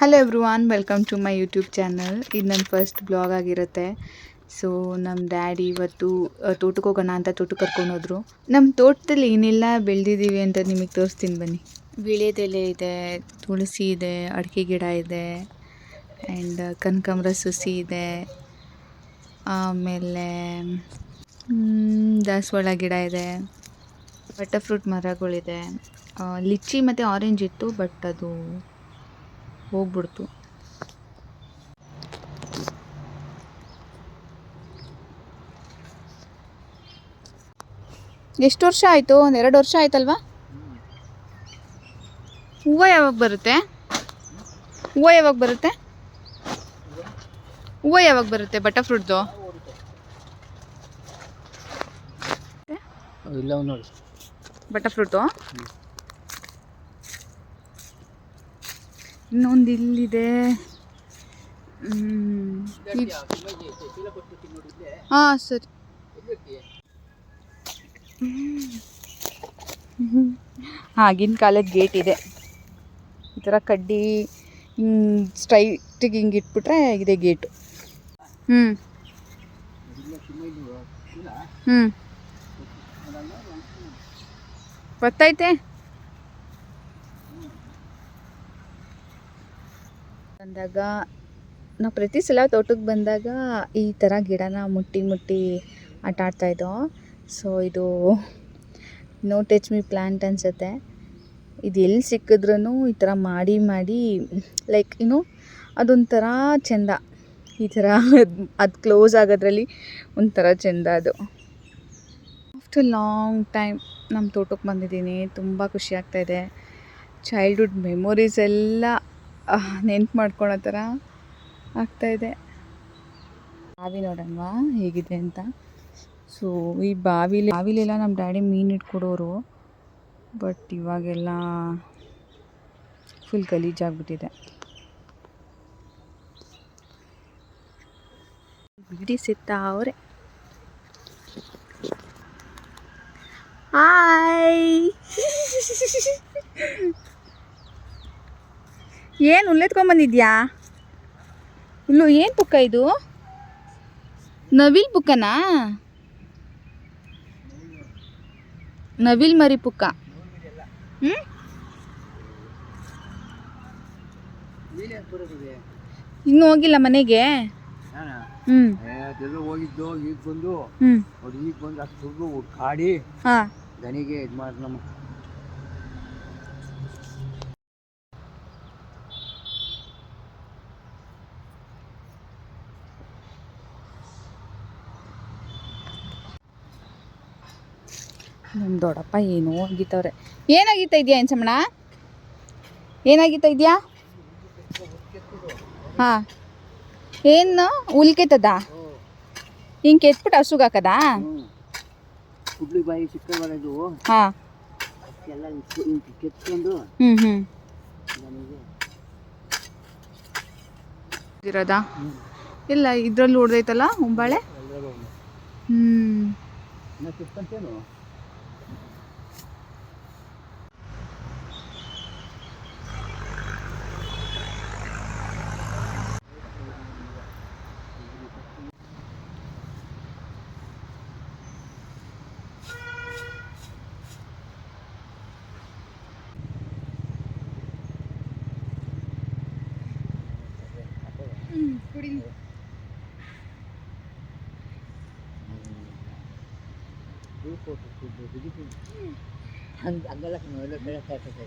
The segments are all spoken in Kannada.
Hello everyone, welcome to my YouTube channel. ಇದು ನನ್ನ ಫಸ್ಟ್ ಬ್ಲಾಗ್ ಆಗಿರುತ್ತೆ. ಸೊ ನಮ್ಮ ಡ್ಯಾಡಿ ಇವತ್ತು ತೋಟಕ್ಕೆ ಹೋಗೋಣ ಅಂತ ತೋಟಕ್ಕೆ ಕರ್ಕೊಂಡು ಹೋದರು. ನಮ್ಮ ತೋಟದಲ್ಲಿ ಏನೆಲ್ಲ ಬೆಳೆದಿದ್ದೀವಿ ಅಂತ ನಿಮಗೆ ತೋರಿಸ್ತೀನಿ ಬನ್ನಿ. ವೀಳ್ಯದೆಲೆ ಇದೆ, ತುಳಸಿ ಇದೆ, ಅಡಿಕೆ ಗಿಡ ಇದೆ, ಆ್ಯಂಡ್ ಕನಕಾಂಬರ ಸಸಿ ಇದೆ, ಆಮೇಲೆ ದಾಸವಾಳ ಗಿಡ ಇದೆ, ಬಟರ್ ಫ್ರೂಟ್ ಮರಗಳಿದೆ, ಲಿಚ್ಚಿ ಮತ್ತು ಆರೆಂಜ್ ಇತ್ತು, ಬಟ್ ಅದು ಹೋಗ್ಬಿಡ್ತು. ಎಷ್ಟು ವರ್ಷ ಆಯಿತು? 1-2 ವರ್ಷ ಆಯ್ತಲ್ವಾ? ಹೂವು ಯಾವಾಗ ಬರುತ್ತೆ? ಹೂವು ಯಾವಾಗ ಬರುತ್ತೆ ಬಟರ್ ಫ್ರೂಟ್ದು? ಬಟರ್ ಫ್ರೂಟು ಇನ್ನೊಂದು ಇಲ್ಲಿದೆ. ಹಾಂ ಸರಿ. ಆಗಿನ ಕಾಲದ ಗೇಟ್ ಇದೆ. ಈ ಥರ ಕಡ್ಡಿ ಸ್ಟ್ರೈಟಿಗೆ ಹಿಂಗೆ ಇಟ್ಬಿಟ್ರೆ ಇದೆ ಗೇಟು. ಹ್ಞೂ ಗೊತ್ತೈತೆ. ಬಂದಾಗ ನಾವು ಪ್ರತಿ ಸಲ ತೋಟಕ್ಕೆ ಬಂದಾಗ ಈ ಥರ ಗಿಡನ ಮುಟ್ಟಿ ಆಟ ಆಡ್ತಾಯಿದ್ದೋ. ಸೊ ಇದು ನೋ ಟಚ್ ಮೀ ಪ್ಲ್ಯಾಂಟ್ ಅನಿಸುತ್ತೆ. ಇದು ಎಲ್ಲಿ ಸಿಕ್ಕಿದ್ರೂ ಈ ಥರ ಮಾಡಿ ಲೈಕ್ ಅದೊಂಥರ ಚೆಂದ. ಈ ಥರ ಅದು ಕ್ಲೋಸ್ ಆಗೋದ್ರಲ್ಲಿ ಒಂಥರ ಚೆಂದ ಅದು. ಆಫ್ಟರ್ ಲಾಂಗ್ ಟೈಮ್ ನಮ್ಮ ತೋಟಕ್ಕೆ ಬಂದಿದ್ದೀನಿ. ತುಂಬ ಖುಷಿ ಆಗ್ತಾಯಿದೆ. ಚೈಲ್ಡ್ಹುಡ್ ಮೆಮೊರೀಸ್ ಎಲ್ಲ ನೆನ್ಪು ಮಾಡ್ಕೊಳ್ಳೋ ಥರ ಆಗ್ತಾಯಿದೆ. ಬಾವಿ ನೋಡೋಣವಾ ಹೇಗಿದೆ ಅಂತ. ಸೊ ಈ ಬಾವಿಲೆಲ್ಲ ನಮ್ಮ ಡ್ಯಾಡಿ ಮೀನು ಇಟ್ಕೊಡೋರು. ಬಟ್ ಇವಾಗೆಲ್ಲ ಫುಲ್ ಗಲೀಜಾಗ್ಬಿಟ್ಟಿದೆ. ಬಿಡಿಸುತ್ತವ್ರೆ. ಹಾಯ್. ಏನು ಹುಲ್ಲೆತ್ಕೊಂಬಂದಿದ್ಯಾ? ಹುಲ್ಲು ಏನು ಪುಕ್ಕ ಇದು? ನವಿಲ್ ಪುಕ್ಕನಾ? ನವಿಲ್ ಮರಿ ಪುಕ್ಕ. ಇನ್ನು ಹೋಗಿಲ್ಲ ಮನೆಗೆ? ಹೋಗಿದ್ದು ಈಗ ಬಂದು ಅಷ್ಟು ಕಾಡಿ ದನಿಗೆ ಇದು ಮಾಡಿ ನಮ್ಮ ದೊಡ್ಡಪ್ಪ ಏನೋ ಆಗಿತ್ತವ್ರೆ. ಏನಾಗಿತ್ತಾ ಇದೆಯಾ ಎನ್ಸಮ್ಮಣ? ಏನಾಗಿತ್ತಾ ಇದೆಯಾ? ಹಾಂ, ಏನು ಹುಲ್ಕೆತ್ತದ? ಹಿಂಗೆ ಕೆತ್ಬಿಟ್ಟು ಹಸುಗೆ ಹಾಕದಾ? ಕುಡ್ಲಿ ಬಾಯಿ ಚಿಕ್ಕ ಬರೋದು. ಹಾಂ, ಎಲ್ಲ ಕೆತ್ಕೊಂಡು ಇರೋದಾ? ಇಲ್ಲ, ಇದ್ರಲ್ಲಿ ಹೊಡೆದೈತಲ್ಲ ಉಂಬಾಳೆ. ಕಿತ್ಕೊಂತೇನು ಹಂಗೆಲ್ಲ ಬೆಳಕಾಗ್ತದೆ.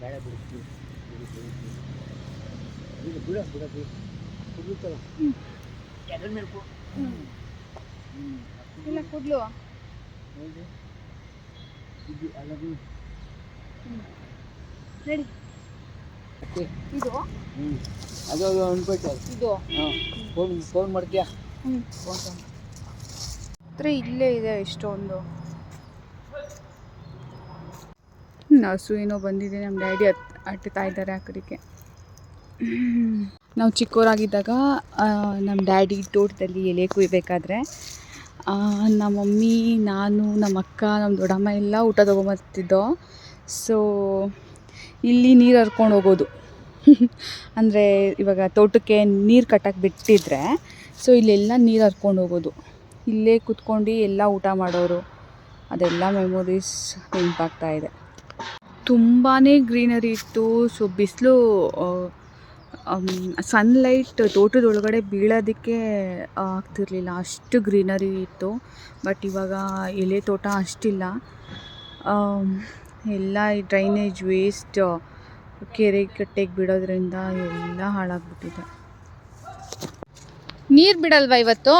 ಬೇಡ ಬಿಡು ಕುಡ್ಲುತ್ತಲ್ಲ ಎದ್ರ ಮೇಲೆ ಇಲ್ಲ ಕೂದಲು ಇದು ಅಲ್ಲದು ನಡಿ. ಇದು ಅದು ಅನ್ಕೊಟ್ಟೆ ಇದು ಫೋನ್ ಮಾಡ್ತೀಯಾ? ಹತ್ರ ಇಲ್ಲೇ ಇದೆ ಎಷ್ಟೊಂದು. ಹಸು ಏನೋ ಬಂದಿದೆ. ನಮ್ಮ ಡ್ಯಾಡಿ ಅಟ್ಟುತ್ತಾ ಇದ್ದಾರೆ ಆ ಕಡೆಗೆ. ನಾವು ಚಿಕ್ಕವರಾಗಿದ್ದಾಗ ನಮ್ಮ ಡ್ಯಾಡಿ ತೋಟದಲ್ಲಿ ಎಲೆ ಕುಯ್ಬೇಕಾದ್ರೆ ನಮ್ಮ ಮಮ್ಮಿ, ನಾನು, ನಮ್ಮ ಅಕ್ಕ, ನಮ್ಮ ದೊಡ್ಡಮ್ಮ ಎಲ್ಲ ಊಟ ತೊಗೊಂಬರ್ತಿದ್ದೋ. ಸೊ ಇಲ್ಲಿ ನೀರು ಹರ್ಕೊಂಡು ಹೋಗೋದು. ಅಂದರೆ ಇವಾಗ ತೋಟಕ್ಕೆ ನೀರು ಕಟ್ಟಕ್ಕೆ ಬಿಟ್ಟಿದ್ರೆ ಸೊ ಇಲ್ಲೆಲ್ಲ ನೀರು ಹರ್ಕೊಂಡು ಹೋಗೋದು. ಇಲ್ಲೇ ಕೂತ್ಕೊಂಡು ಎಲ್ಲ ಊಟ ಮಾಡೋರು. ಅದೆಲ್ಲ ಮೆಮೊರೀಸ್ ನೆನಪಾಗ್ತಾಯಿದೆ. ತುಂಬಾ ಗ್ರೀನರಿ ಇತ್ತು. ಸೊ ಬಿಸಿಲು ಸನ್ಲೈಟ್ ತೋಟದೊಳಗಡೆ ಬೀಳೋದಕ್ಕೆ ಆಗ್ತಿರ್ಲಿಲ್ಲ, ಅಷ್ಟು ಗ್ರೀನರಿ ಇತ್ತು. ಬಟ್ ಇವಾಗ ಎಲೆ ತೋಟ ಅಷ್ಟಿಲ್ಲ. ಎಲ್ಲ ಈ ಡ್ರೈನೇಜ್ ವೇಸ್ಟ್ ಕೆರೆ ಕಟ್ಟೆಗೆ ಬಿಡೋದ್ರಿಂದ ಎಲ್ಲ ಹಾಳಾಗ್ಬಿಟ್ಟಿದೆ. ನೀರು ಬಿಡಲ್ವಾ ಇವತ್ತು?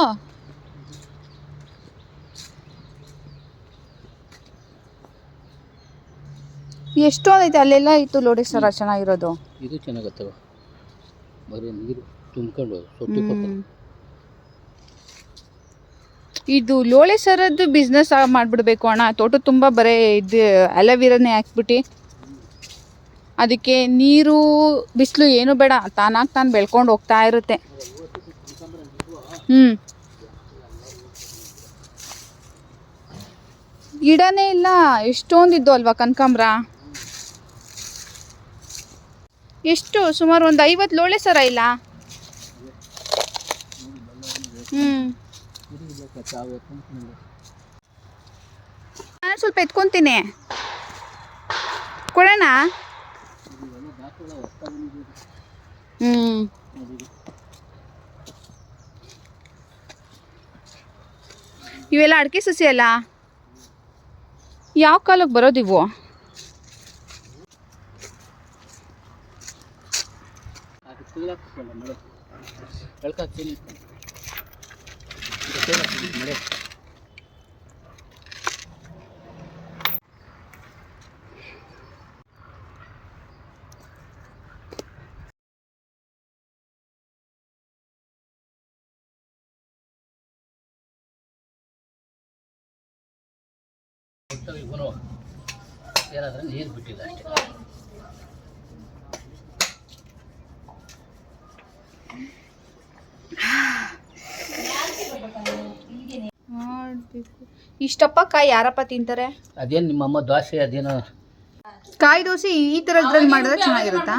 ಎಷ್ಟೊಂದೈತೆ ಅಲ್ಲೆಲ್ಲ ಇತ್ತು ಲೋಡೇಶ್ವರ ಚೆನ್ನಾಗಿರೋದು. ಇದು ಚೆನ್ನಾಗತ್ತವ, ಬರೀ ನೀರು ತುಂಬ್ಕೊಂಡು ಸೊಪ್ಪು. ಇದು ಲೋಳೇಶ್ವರದ್ದು ಬಿಸ್ನೆಸ್ ಮಾಡಿಬಿಡ್ಬೇಕು ಅಣ್ಣ. ತೋಟ ತುಂಬ ಬರೀ ಇದು ಅಲೋವಿರಾನೇ ಹಾಕ್ಬಿಟ್ಟು ಅದಕ್ಕೆ ನೀರು ಬಿಸಿಲು ಏನು ಬೇಡ, ತಾನಾಗಿ ತಾನು ಬೆಳ್ಕೊಂಡು ಹೋಗ್ತಾ ಇರುತ್ತೆ. ಗಿಡನೇ ಇಲ್ಲ, ಎಷ್ಟೊಂದಿದ್ದು ಅಲ್ವಾ ಕನಕಾಂಬ್ರ. ಎಷ್ಟು ಸುಮಾರು ಒಂದು 50 ಲೋಳೇಶ್ವರ ಇಲ್ಲ. ನಾನು ಸ್ವಲ್ಪ ಎತ್ಕೊತೀನಿ, ಕೊಡೋಣ. ಇವೆಲ್ಲ ಅಡಿಕೆ ಸಸಿ ಅಲ್ಲ? ಯಾವ ಕಾಲಕ್ಕೆ ಬರೋದಿವು? ಏನಾದ್ರೆ ನೀರು ಬಿಟ್ಟಿಲ್ಲ ಅಷ್ಟೇ. ಇಷ್ಟಪ್ಪ ಕಾಯಿ ಯಾರಪ್ಪ ತಿಂತಾರೆ? ಅದೇನು ನಿಮ್ಮಮ್ಮ ದೋಸೆ ಅದೇನೋ ಕಾಯಿ ದೋಸೆ ಈ ಥರದ್ರಲ್ಲಿ ಮಾಡಿದ್ರೆ ಚೆನ್ನಾಗಿರುತ್ತಾ?